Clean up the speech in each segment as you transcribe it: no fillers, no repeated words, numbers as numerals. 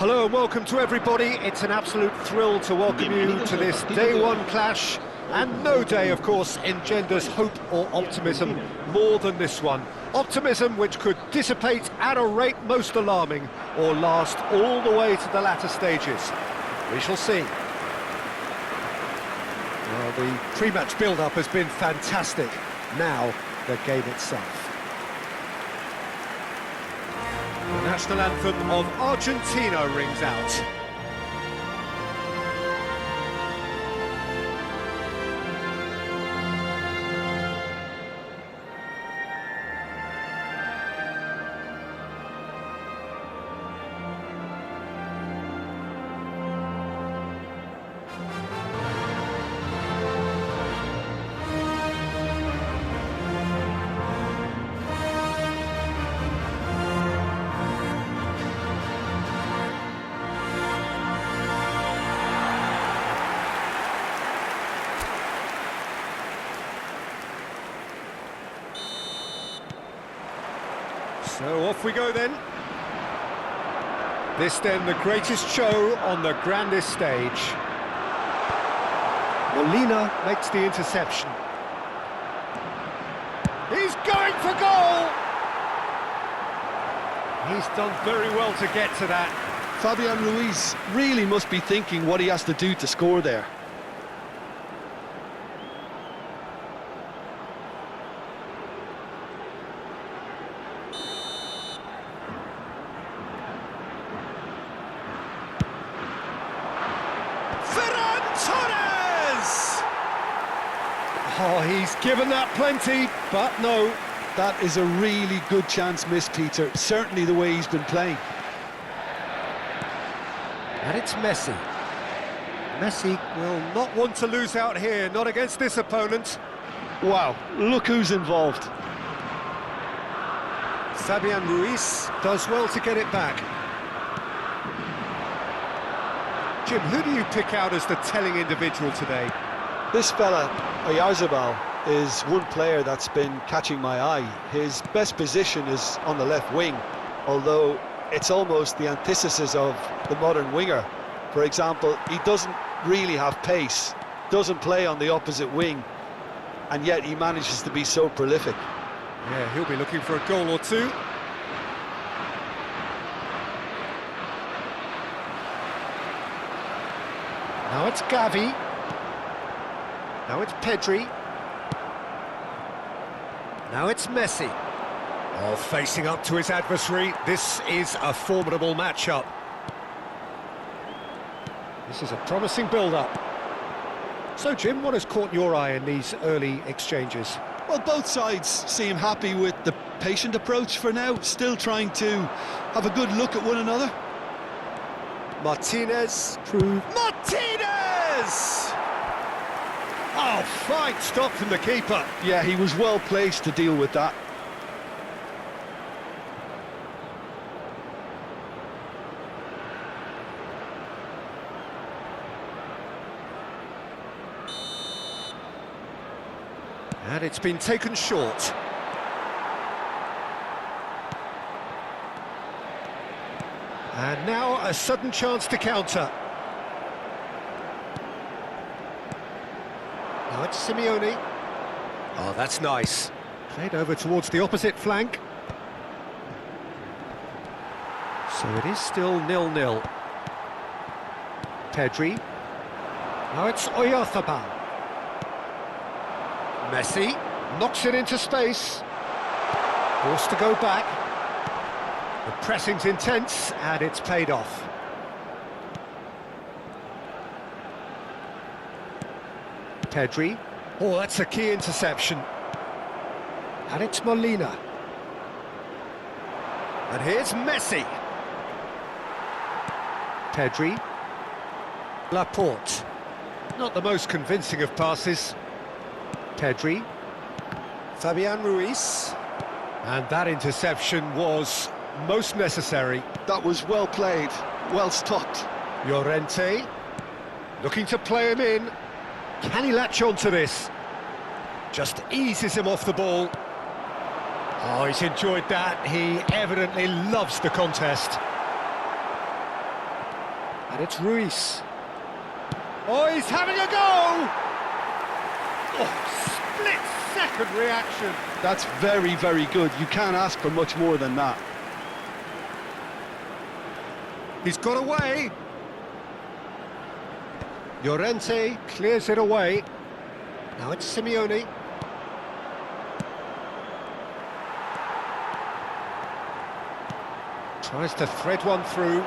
Hello and welcome to everybody. It's an absolute thrill to welcome you to this day one clash, and no day, of course, engenders hope or optimism more than this one. Optimism which could dissipate at a rate most alarming or last all the way to the latter stages. We shall see. Well, the pre-match build-up has been fantastic. Now, the game itself. The national anthem of Argentina rings out. So off we go then. This then the greatest show on the grandest stage. Molina makes the interception. He's going for goal! He's done very well to get to that. Fabian Ruiz really must be thinking what he has to do to score there. Oh, he's given that plenty, but no. That is a really good chance missed, Peter. Certainly the way he's been playing. And it's Messi. Messi will not want to lose out here, not against this opponent. Wow, look who's involved. Fabian Ruiz does well to get it back. Jim, who do you pick out as the telling individual today? This fella, Oyarzabal, is one player that's been catching my eye. His best position is on the left wing, although it's almost the antithesis of the modern winger. For example, he doesn't really have pace, doesn't play on the opposite wing, and yet he manages to be so prolific. Yeah, he'll be looking for a goal or two. Now it's Gavi. Now it's Pedri. Now it's Messi. Oh, facing up to his adversary. This is a formidable matchup. This is a promising build-up. So, Jim, what has caught your eye in these early exchanges? Well, both sides seem happy with the patient approach for now, still trying to have a good look at one another. Martinez. Martinez! Oh, fine stop from the keeper. Yeah, he was well placed to deal with that. And it's been taken short. And now a sudden chance to counter. Now it's Simeone. Oh, that's nice. Played over towards the opposite flank. So it is still 0-0. Pedri. Now it's Oyarzabal. Messi knocks it into space. Forced to go back. The pressing's intense, and it's paid off. Pedri. Oh, that's a key interception. And it's Molina. And here's Messi. Pedri. Laporte. Not the most convincing of passes. Pedri. Fabian Ruiz. And that interception was most necessary. That was well played, well stopped. Llorente. Looking to play him in. Can he latch on to this? Just eases him off the ball. Oh, he's enjoyed that. He evidently loves the contest. And it's Ruiz. Oh, he's having a go! Oh, split-second reaction. That's very, very good. You can't ask for much more than that. He's got away. Llorente clears it away. Now it's Simeone. Tries to thread one through.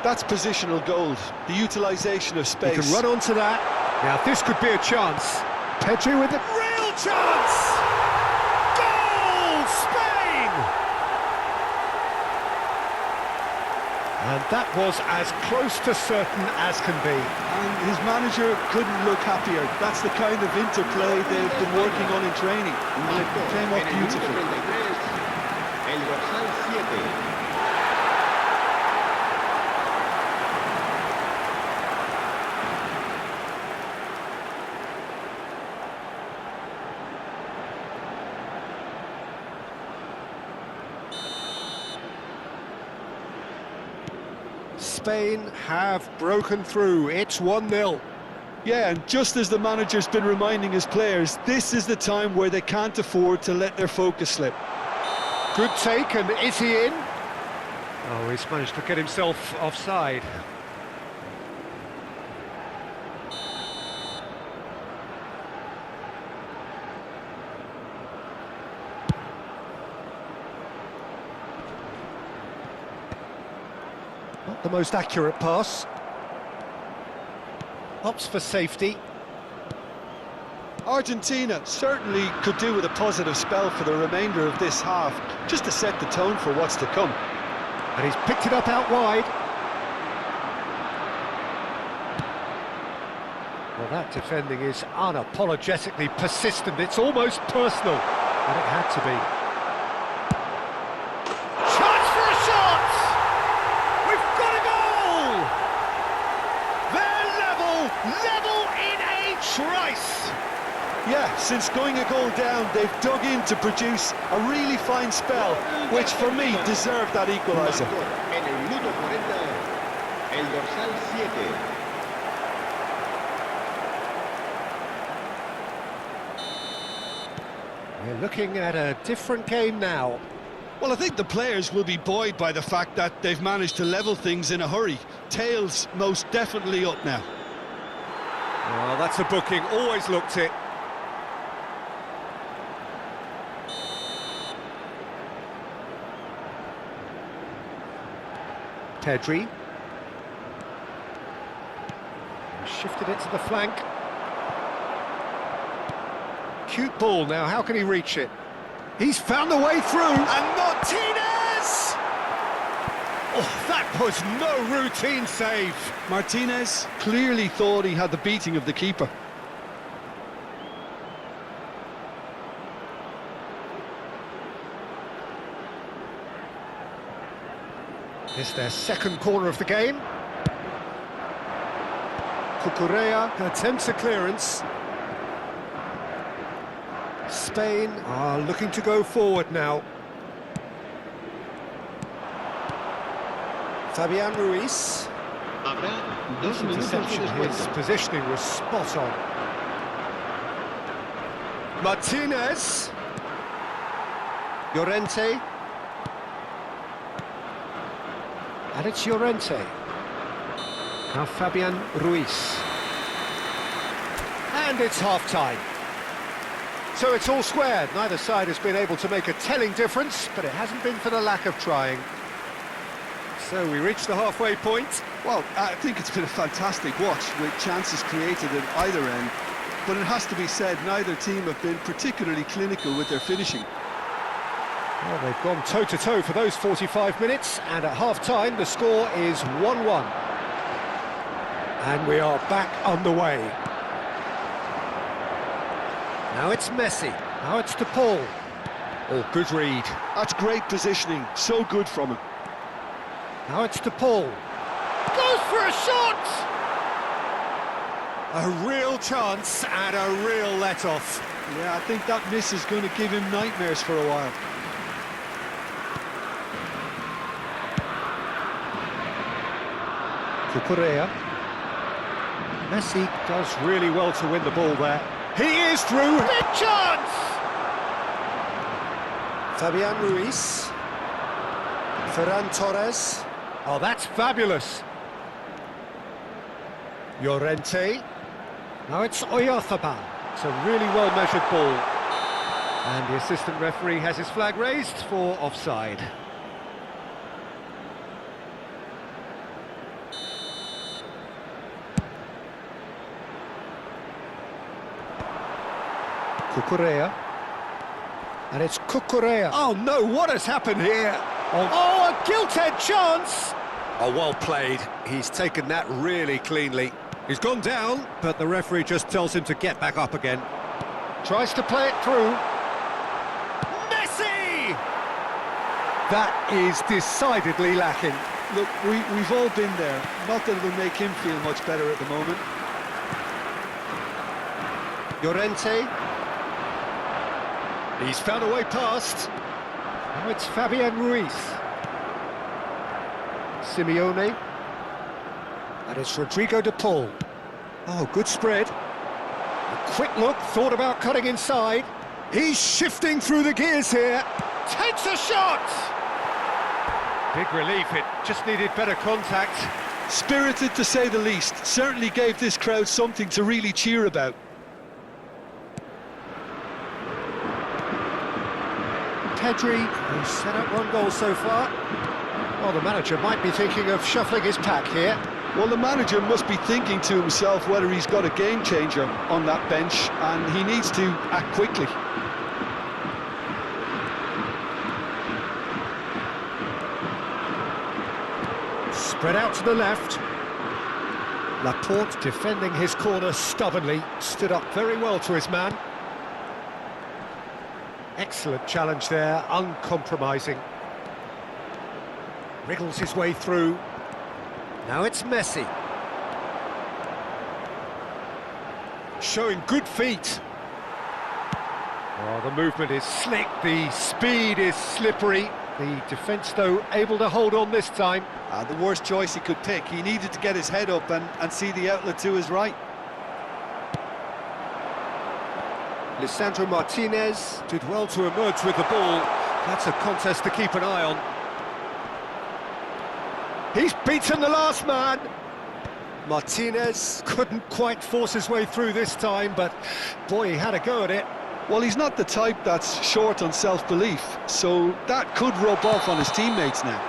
That's positional gold, the utilisation of space. He can run onto that. Now this could be a chance. Pedri with a real chance! Goal, Spain! And that was as close to certain as can be. And his manager couldn't look happier. That's the kind of interplay they've been working on in training. And it came off beautifully. Spain have broken through. It's 1-0. Yeah, and just as the manager's been reminding his players, this is the time where they can't afford to let their focus slip. Good take, and is he in? Oh, he's managed to get himself offside. Not the most accurate pass. Opts for safety. Argentina certainly could do with a positive spell for the remainder of this half, just to set the tone for what's to come. And he's picked it up out wide. Well, that defending is unapologetically persistent. It's almost personal, but it had to be. Chance for a shot! We've got a goal! They're level in a trice! Yeah, since going a goal down, they've dug in to produce a really fine spell, which for me deserved that equaliser. En el minuto 40, el dorsal 7. We're looking at a different game now. Well, I think the players will be buoyed by the fact that they've managed to level things in a hurry. Tails most definitely up now. Oh, that's a booking, always looked it. Pedri. Shifted it to the flank. Cute ball now, how can he reach it? He's found the way through, and Martinez! Oh, that was no routine save. Martinez clearly thought he had the beating of the keeper. It's their second corner of the game. Cucurella attempts a clearance. Spain are looking to go forward now. Fabian Ruiz. Interception, his positioning was spot on. Martinez. Llorente. And it's Llorente. Now Fabian Ruiz. And it's half-time. So it's all squared. Neither side has been able to make a telling difference, but it hasn't been for the lack of trying. So we reach the halfway point. Well, I think it's been a fantastic watch, with chances created at either end. But it has to be said, neither team have been particularly clinical with their finishing. Well, they've gone toe-to-toe for those 45 minutes, and at half-time the score is 1-1. And we are back underway. Now it's Messi, now it's to Paul. Oh, good read. That's great positioning, so good from him. Now it's to Paul. Goes for a shot! A real chance and a real let-off. Yeah, I think that miss is going to give him nightmares for a while. Cucurella. Messi does really well to win the ball there. He is through. Big chance! Fabian Ruiz. Ferran Torres. Oh, that's fabulous. Llorente. Now it's Oyarzabal. It's a really well-measured ball. And the assistant referee has his flag raised for offside. Cucurella. And it's Cucurella. Oh no, what has happened here? Oh, a gilt-edged chance! Oh, well played. He's taken that really cleanly. He's gone down, but the referee just tells him to get back up again. Tries to play it through. Messi! That is decidedly lacking. Look, we've all been there. Not that it'll make him feel much better at the moment. Llorente. He's found a way past. Now it's Fabian Ruiz. Simeone. And it's Rodrigo de Paul. Oh, good spread. A quick look, thought about cutting inside. He's shifting through the gears here. Takes a shot! Big relief, it just needed better contact. Spirited to say the least. Certainly gave this crowd something to really cheer about. Pedri, who's set up one goal so far. Well, the manager might be thinking of shuffling his pack here. Well, the manager must be thinking to himself whether he's got a game changer on that bench, and he needs to act quickly. Spread out to the left. Laporte defending his corner stubbornly, stood up very well to his man. Excellent challenge there, uncompromising. Wriggles his way through. Now it's Messi. Showing good feet. Oh, the movement is slick, the speed is slippery. The defence, though, able to hold on this time. The worst choice he could pick. He needed to get his head up and see the outlet to his right. Lisandro Martinez did well to emerge with the ball. That's a contest to keep an eye on. He's beaten the last man. Martinez couldn't quite force his way through this time, but boy, he had a go at it. Well, he's not the type that's short on self-belief, so that could rub off on his teammates now.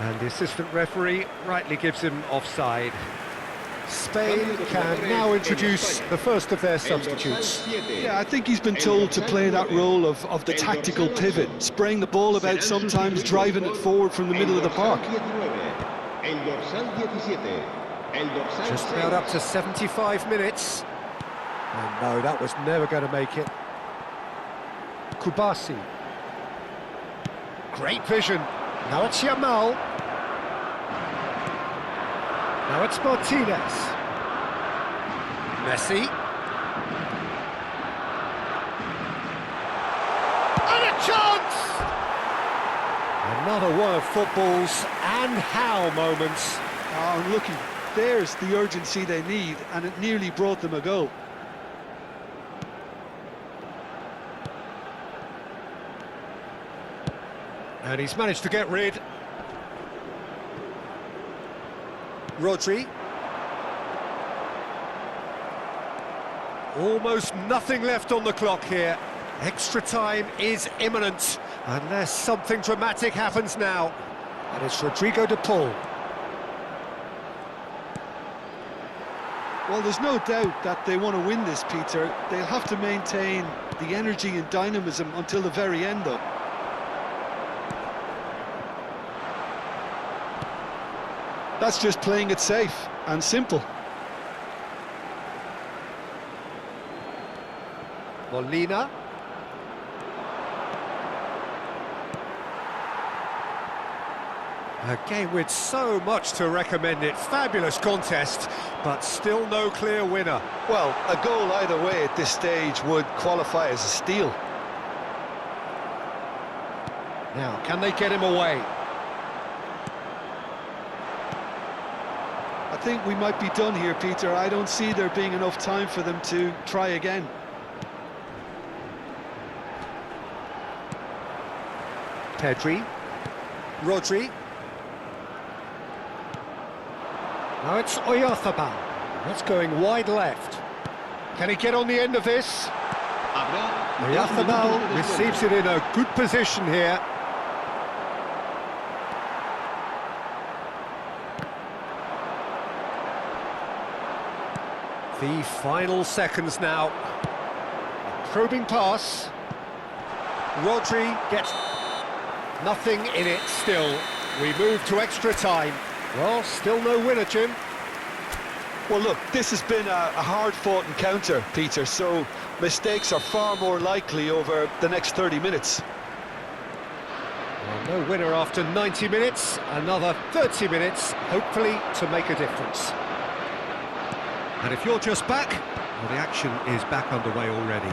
And the assistant referee rightly gives him offside. Spain can now introduce the first of their substitutes. Yeah, I think he's been told to play that role of the tactical pivot, spraying the ball about, sometimes driving it forward from the middle of the park. Just about up to 75 minutes. And no, that was never going to make it. Kubasi. Great vision. Now it's Yamal. Now it's Martinez. Messi. And a chance! Another one of football's and how moments. Oh, and looking, there's the urgency they need, and it nearly brought them a goal. And he's managed to get rid. Rodri. Almost nothing left on the clock here. Extra time is imminent, unless something dramatic happens now. And it's Rodrigo de Paul. Well, there's no doubt that they want to win this, Peter. They'll have to maintain the energy and dynamism until the very end, though. That's just playing it safe and simple. Molina. A game with so much to recommend it. Fabulous contest, but still no clear winner. Well, a goal either way at this stage would qualify as a steal. Now, can they get him away? think we might be done here, Peter. I don't see there being enough time for them to try again. Pedri. Rodri. Now it's Oyarzabal. That's going wide left. Can he get on the end of this? Oyarzabal receives it in a good position here. The final seconds now. A probing pass. Rodri gets nothing in it still. We move to extra time. Well, still no winner, Jim. Well, look, this has been a hard-fought encounter, Peter, so mistakes are far more likely over the next 30 minutes. Well, no winner after 90 minutes. Another 30 minutes, hopefully, to make a difference. And if you're just back, well, the action is back underway already.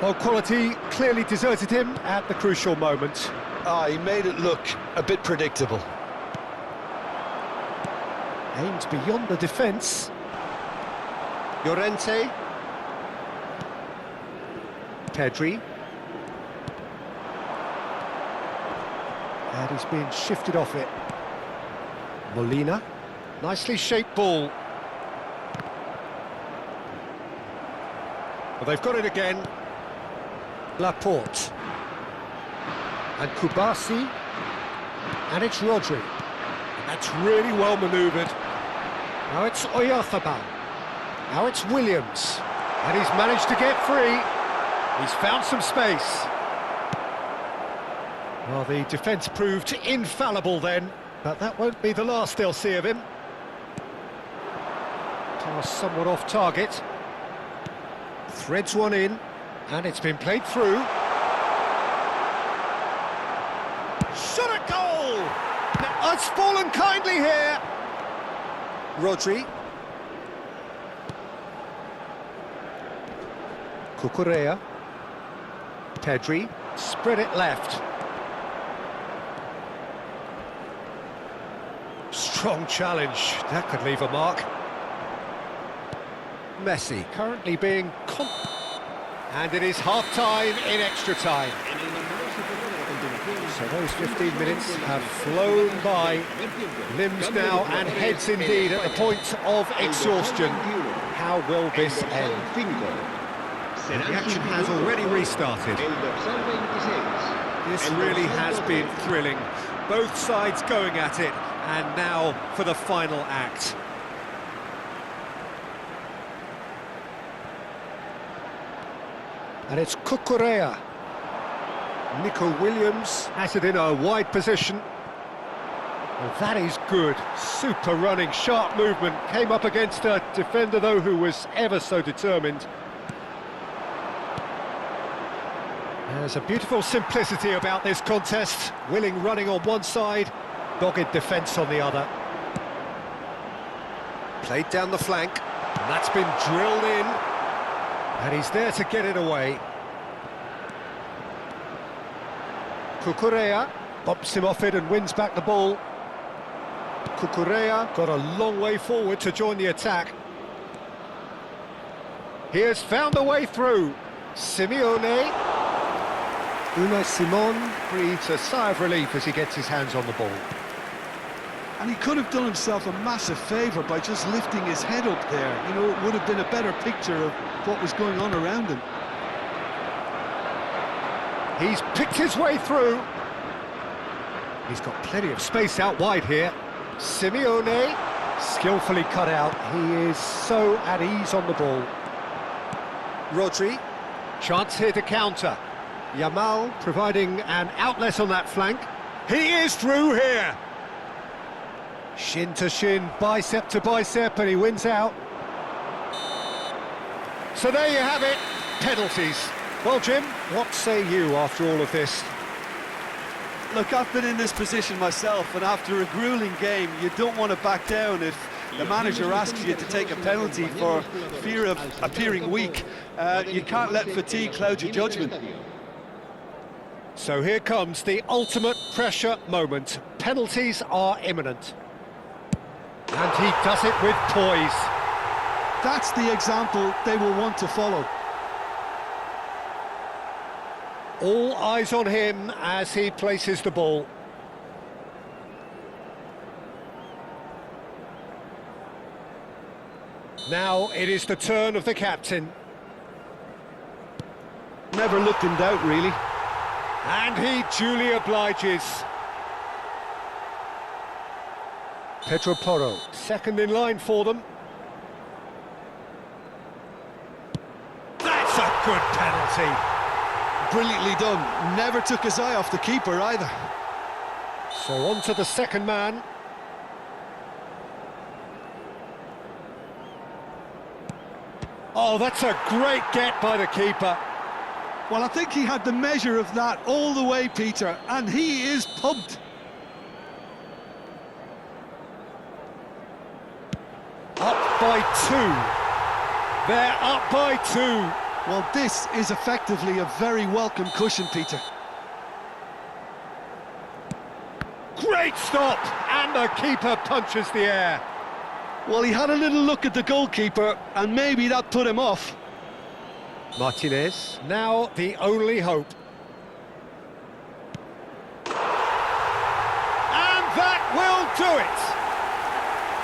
Well, quality clearly deserted him at the crucial moment. He made it look a bit predictable. Aimed beyond the defence. Llorente. Pedri. And he's being shifted off it. Molina. Nicely shaped ball. Well, they've got it again. Laporte. And Kubasi. And it's Rodri. And that's really well manoeuvred. Now it's Oyarzabal. Now it's Williams. And he's managed to get free. He's found some space. Well, the defence proved infallible then, but that won't be the last they'll see of him. Pass somewhat off target. Threads one in, and it's been played through. Shot at goal! Now, it's fallen kindly here. Rodri. Cucurella. Pedri. Spread it left. Strong challenge. That could leave a mark. Messi currently being and it is half-time in extra time. So those 15 minutes have flown by. Limbs now and heads indeed at the point of exhaustion. How will this end? The action has already restarted. This really has been thrilling. Both sides going at it, and now for the final act. And it's Cucurella. Nico Williams has it in a wide position. Well, that is good. Super running, sharp movement. Came up against a defender, though, who was ever so determined. There's a beautiful simplicity about this contest. Willing running on one side, dogged defence on the other. Played down the flank. And that's been drilled in. And he's there to get it away. Cucurella bumps him off it and wins back the ball. Cucurella got a long way forward to join the attack. He has found a way through. Simeone. Unai Simon breathes a sigh of relief as he gets his hands on the ball. And he could have done himself a massive favour by just lifting his head up there. You know, it would have been a better picture of what was going on around him. He's picked his way through. He's got plenty of space out wide here. Simeone, skillfully cut out. He is so at ease on the ball. Rodri. Chance here to counter. Yamal providing an outlet on that flank. He is through here. Shin to shin, bicep to bicep, and he wins out. So there you have it, penalties. Well, Jim, what say you after all of this? Look, I've been in this position myself, and after a gruelling game, you don't want to back down if the manager asks you to take a penalty for fear of appearing weak. You can't let fatigue cloud your judgment. So here comes the ultimate pressure moment. penalties are imminent. And he does it with poise. That's the example they will want to follow. All eyes on him as he places the ball. Now it is the turn of the captain. Never looked in doubt, really. And he duly obliges. Pedro Porro, second in line for them. That's a good penalty. Brilliantly done. Never took his eye off the keeper either. So on to the second man. Oh, that's a great get by the keeper. Well, I think he had the measure of that all the way, Peter, and he is pumped. Up by 2. They're up by 2. Well, this is effectively a very welcome cushion, Peter. Great stop! And the keeper punches the air. Well, he had a little look at the goalkeeper, and maybe that put him off. Martinez, now the only hope. And that will do it!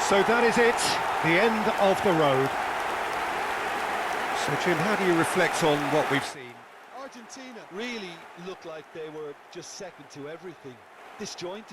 So that is it, the end of the road. So, Jim, how do you reflect on what we've seen? Argentina really looked like they were just second to everything. Disjointed.